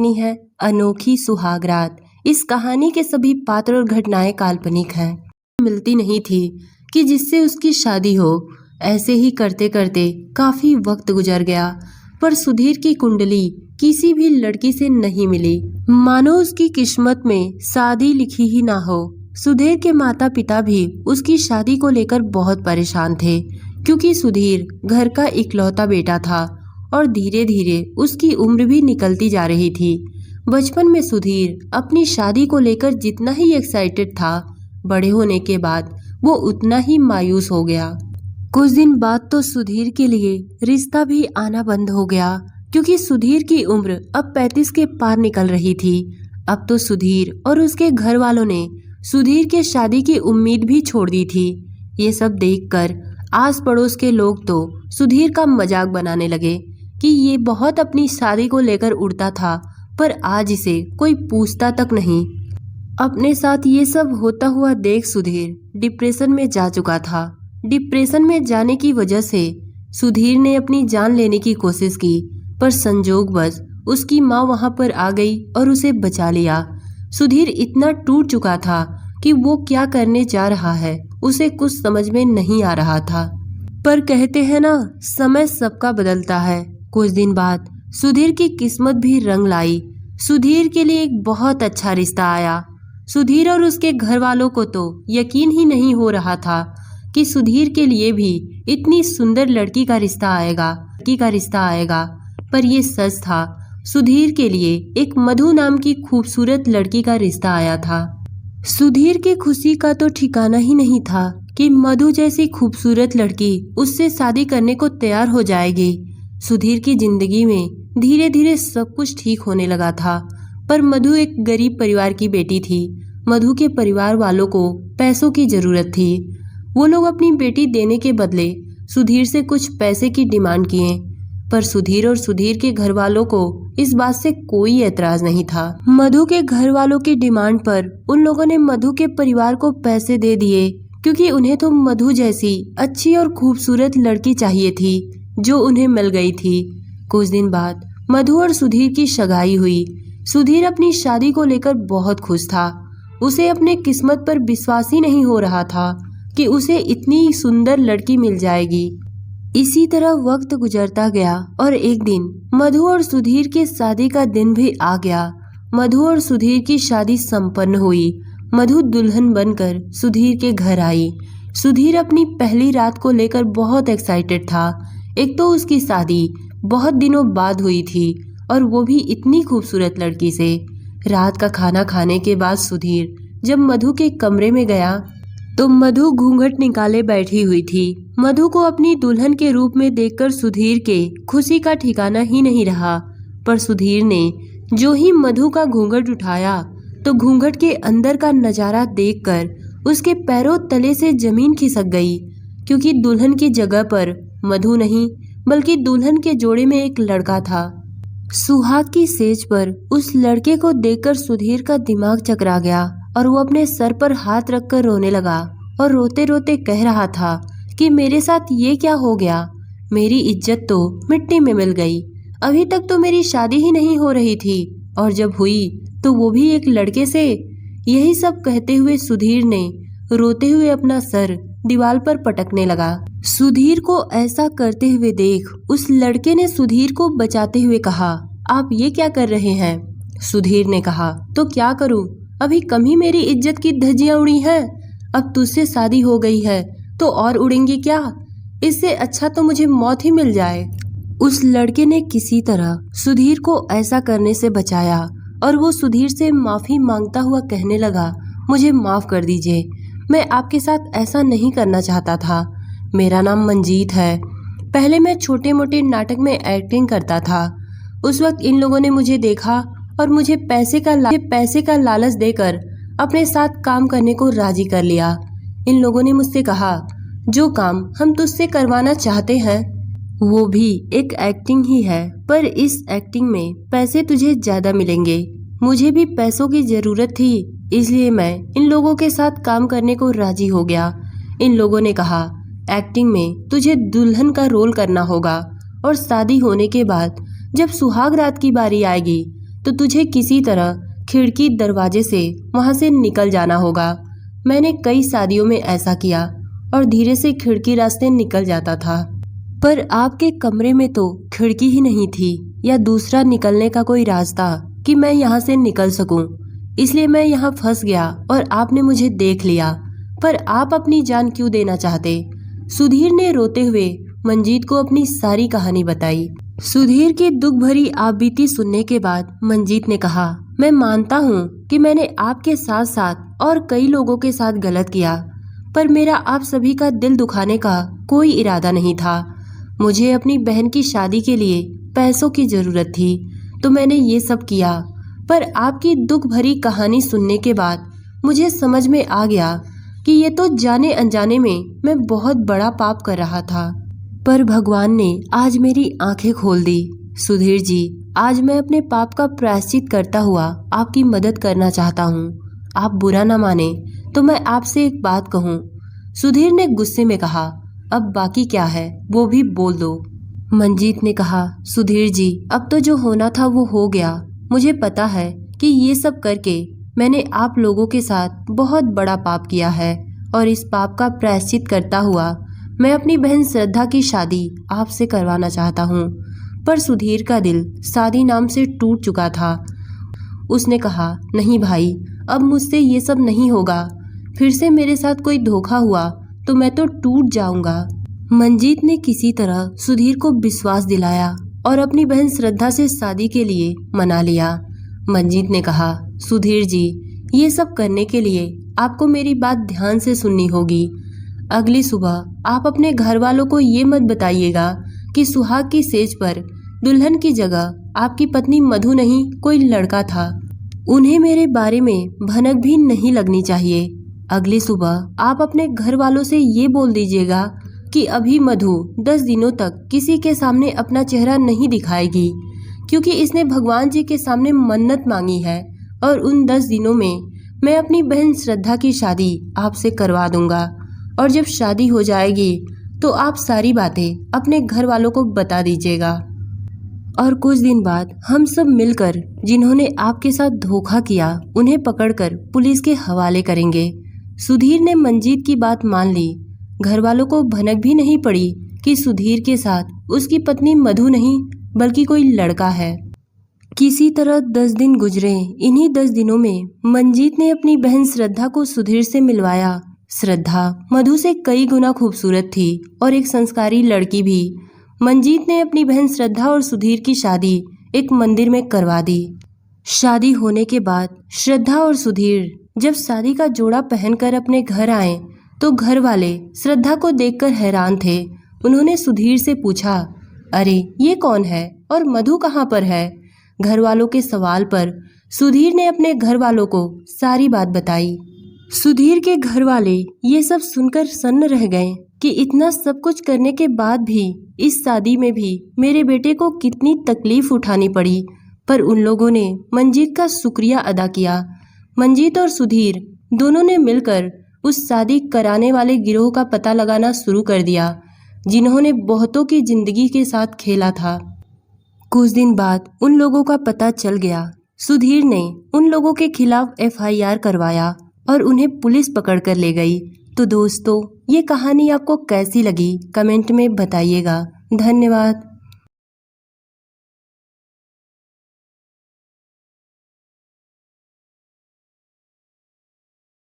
कहानी है अनोखी सुहागरात। इस कहानी के सभी पात्र और घटनाएं काल्पनिक हैं। मिलती नहीं थी कि जिससे उसकी शादी हो। ऐसे ही करते करते काफी वक्त गुजर गया, पर सुधीर की कुंडली किसी भी लड़की से नहीं मिली। मानो उसकी किस्मत में शादी लिखी ही ना हो। सुधीर के माता पिता भी उसकी शादी को लेकर बहुत परेशान थे, क्योंकि सुधीर घर का इकलौता बेटा था और धीरे धीरे उसकी उम्र भी निकलती जा रही थी। बचपन में सुधीर अपनी शादी को लेकर जितना ही एक्साइटेड था, बड़े होने के बाद वो उतना ही मायूस हो गया। कुछ दिन बाद तो सुधीर के लिए रिश्ता भी आना बंद हो गया, क्योंकि सुधीर की उम्र अब 35 के पार निकल रही थी। अब तो सुधीर और उसके घर वालों ने सुधीर के शादी की उम्मीद भी छोड़ दी थी। ये सब देखकर आस पड़ोस के लोग तो सुधीर का मजाक बनाने लगे कि ये बहुत अपनी शादी को लेकर उड़ता था, पर आज इसे कोई पूछता तक नहीं। अपने साथ ये सब होता हुआ देख सुधीर डिप्रेशन में जा चुका था। डिप्रेशन में जाने की वजह से सुधीर ने अपनी जान लेने की कोशिश की, पर संजोगवश उसकी माँ वहां पर आ गई और उसे बचा लिया। सुधीर इतना टूट चुका था कि वो क्या करने जा रहा है उसे कुछ समझ में नहीं आ रहा था। पर कहते हैं ना, समय सबका बदलता है। कुछ दिन बाद सुधीर की किस्मत भी रंग लाई। सुधीर के लिए एक बहुत अच्छा रिश्ता आया। सुधीर और उसके घर वालों को तो यकीन ही नहीं हो रहा था कि सुधीर के लिए भी इतनी सुंदर लड़की का रिश्ता आएगा। पर ये सच था, सुधीर के लिए एक मधु नाम की खूबसूरत लड़की का रिश्ता आया था। सुधीर की खुशी का तो ठिकाना ही नहीं था कि मधु जैसी खूबसूरत लड़की उससे शादी करने को तैयार हो जाएगी। सुधीर की जिंदगी में धीरे धीरे सब कुछ ठीक होने लगा था, पर मधु एक गरीब परिवार की बेटी थी। मधु के परिवार वालों को पैसों की जरूरत थी। वो लोग अपनी बेटी देने के बदले सुधीर से कुछ पैसे की डिमांड किए, पर सुधीर और सुधीर के घर वालों को इस बात से कोई एतराज नहीं था। मधु के घर वालों की डिमांड पर उन लोगों ने मधु के परिवार को पैसे दे दिए, क्योंकि उन्हें तो मधु जैसी अच्छी और खूबसूरत लड़की चाहिए थी, जो उन्हें मिल गई थी। कुछ दिन बाद मधु और सुधीर की सगाई हुई। सुधीर अपनी शादी को लेकर बहुत खुश था। उसे अपने किस्मत पर विश्वास ही नहीं हो रहा था कि उसे इतनी सुंदर लड़की मिल जाएगी। इसी तरह वक्त गुजरता गया और एक दिन मधु और सुधीर के शादी का दिन भी आ गया। मधु और सुधीर की शादी संपन्न हुई। मधु दुल्हन बनकर सुधीर के घर आई। सुधीर अपनी पहली रात को लेकर बहुत एक्साइटेड था। एक तो उसकी शादी बहुत दिनों बाद हुई थी, और वो भी इतनी खूबसूरत लड़की से। रात का खाना खाने के बाद सुधीर जब मधु के कमरे में गया तो मधु घूंघट निकाले बैठी हुई थी। मधु को अपनी दुल्हन के रूप में देखकर सुधीर के खुशी का ठिकाना ही नहीं रहा। पर सुधीर ने जो ही मधु का घूंघट उठाया तो घूंघट के अंदर का नजारा देखकर उसके पैरों तले से जमीन खिसक गई, क्योंकि दुल्हन की जगह पर मधु नहीं बल्कि दुल्हन के जोड़े में एक लड़का था। सुहाग की सेज पर उस लड़के को देखकर सुधीर का दिमाग चकरा गया और वो अपने सर पर हाथ रखकर रोने लगा और रोते रोते कह रहा था कि मेरे साथ ये क्या हो गया। मेरी इज्जत तो मिट्टी में मिल गई। अभी तक तो मेरी शादी ही नहीं हो रही थी, और जब हुई तो वो भी एक लड़के से। यही सब कहते हुए सुधीर ने रोते हुए अपना सर दीवार पर पटकने लगा। सुधीर को ऐसा करते हुए देख उस लड़के ने सुधीर को बचाते हुए कहा, आप ये क्या कर रहे हैं? सुधीर ने कहा, तो क्या करूं, अभी कम ही मेरी इज्जत की धज्जियां उड़ी हैं। अब तुझसे शादी हो गई है तो और उड़ेंगी क्या? इससे अच्छा तो मुझे मौत ही मिल जाए। उस लड़के ने किसी तरह सुधीर को ऐसा करने से बचाया, और वो सुधीर से माफी मांगता हुआ कहने लगा, मुझे माफ कर दीजिए, मैं आपके साथ ऐसा नहीं करना चाहता था। मेरा नाम मंजीत है। पहले मैं छोटे मोटे नाटक में एक्टिंग करता था। उस वक्त इन लोगों ने मुझे देखा और मुझे पैसे का लालच देकर अपने साथ काम करने को राजी कर लिया। इन लोगों ने मुझसे कहा, जो काम हम तुझसे करवाना चाहते हैं वो भी एक एक्टिंग ही है, पर इस एक्टिंग में पैसे तुझे ज्यादा मिलेंगे। मुझे भी पैसों की जरूरत थी, इसलिए मैं इन लोगों के साथ काम करने को राजी हो गया। इन लोगों ने कहा, एक्टिंग में तुझे दुल्हन का रोल करना होगा, और शादी होने के बाद जब सुहाग रात की बारी आएगी तो तुझे किसी तरह खिड़की दरवाजे से वहां से निकल जाना होगा। मैंने कई शादियों में ऐसा किया और धीरे से खिड़की रास्ते निकल जाता था, पर आपके कमरे में तो खिड़की ही नहीं थी या दूसरा निकलने का कोई रास्ता कि मैं यहाँ से निकल सकूं। इसलिए मैं यहाँ फंस गया और आपने मुझे देख लिया। पर आप अपनी जान क्यों देना चाहते? सुधीर ने रोते हुए मंजीत को अपनी सारी कहानी बताई। सुधीर की दुख भरी आपबीती सुनने के बाद मंजीत ने कहा, मैं मानता हूँ कि मैंने आपके साथ साथ और कई लोगों के साथ गलत किया, पर मेरा आप सभी का दिल दुखाने का कोई इरादा नहीं था। मुझे अपनी बहन की शादी के लिए पैसों की जरूरत थी, तो मैंने ये सब किया। पर आपकी दुख भरी कहानी सुनने के बाद मुझे समझ में आ गया कि ये तो जाने अनजाने में मैं बहुत बड़ा पाप कर रहा था, पर भगवान ने आज मेरी आंखें खोल दी। सुधीर जी, आज मैं अपने पाप का प्रायश्चित करता हुआ आपकी मदद करना चाहता हूँ। आप बुरा ना माने तो मैं आपसे एक बात कहूँ। सुधीर ने गुस्से में कहा, अब बाकी क्या है वो भी बोल दो। मंजीत ने कहा, सुधीर जी, अब तो जो होना था वो हो गया। मुझे पता है कि ये सब करके मैंने आप लोगों के साथ बहुत बड़ा पाप किया है और इस पाप का प्रायश्चित करता हुआ मैं अपनी बहन श्रद्धा की शादी आपसे करवाना चाहता हूँ। पर सुधीर का दिल शादी नाम से टूट चुका था। उसने कहा, नहीं भाई, अब मुझसे ये सब नहीं होगा। फिर से मेरे साथ कोई धोखा हुआ तो मैं तो टूट जाऊंगा। मंजीत ने किसी तरह सुधीर को विश्वास दिलाया और अपनी बहन श्रद्धा से शादी के लिए मना लिया। मंजीत ने कहा, सुधीर जी, ये सब करने के लिए आपको मेरी बात ध्यान से सुननी होगी। अगली सुबह आप अपने घर वालों को ये मत बताइएगा कि सुहाग की सेज पर दुल्हन की जगह आपकी पत्नी मधु नहीं कोई लड़का था। उन्हें मेरे बारे में भनक भी नहीं लगनी चाहिए। अगली सुबह आप अपने घर वालों से ये बोल दीजिएगा कि अभी मधु 10 दिनों तक किसी के सामने अपना चेहरा नहीं दिखाएगी, क्योंकि इसने भगवान जी के सामने मन्नत मांगी है और उन 10 दिनों में मैं अपनी बहन श्रद्धा की शादी आपसे करवा दूंगा। और जब शादी हो जाएगी तो आप सारी बातें अपने घर वालों को बता दीजिएगा। और कुछ दिन बाद हम सब मिलकर जिन्होंने आपके साथ धोखा किया उन्हें पकड़कर पुलिस के हवाले करेंगे। सुधीर ने मंजीत की बात मान ली। घर वालों को भनक भी नहीं पड़ी कि सुधीर के साथ उसकी पत्नी मधु नहीं बल्कि कोई लड़का है। किसी तरह 10 दिन गुजरे। इन्हीं 10 दिनों में मंजीत ने अपनी बहन श्रद्धा को सुधीर से मिलवाया। श्रद्धा मधु से कई गुना खूबसूरत थी और एक संस्कारी लड़की भी। मंजीत ने अपनी बहन श्रद्धा और सुधीर की शादी एक मंदिर में करवा दी। शादी होने के बाद श्रद्धा और सुधीर जब शादी का जोड़ा पहनकर अपने घर आए तो घर वाले श्रद्धा को देखकर हैरान थे। उन्होंने सुधीर से पूछा, अरे ये कौन है और मधु कहाँ पर है? घर वालों के सवाल पर सुधीर ने अपने घर वालों को सारी बात बताई। सुधीर के घर वाले ये सब सुनकर सन्न रह गए कि इतना सब कुछ करने के बाद भी इस शादी में भी मेरे बेटे को कितनी तकलीफ उठानी पड़ी। पर उन लोगों ने मंजीत का शुक्रिया अदा किया। मंजीत और सुधीर दोनों ने मिलकर उस शादी कराने वाले गिरोह का पता लगाना शुरू कर दिया जिन्होंने बहुतों की जिंदगी के साथ खेला था। कुछ दिन बाद उन लोगों का पता चल गया। सुधीर ने उन लोगों के खिलाफ FIR करवाया और उन्हें पुलिस पकड़ कर ले गई। तो दोस्तों, ये कहानी आपको कैसी लगी कमेंट में बताइएगा। धन्यवाद।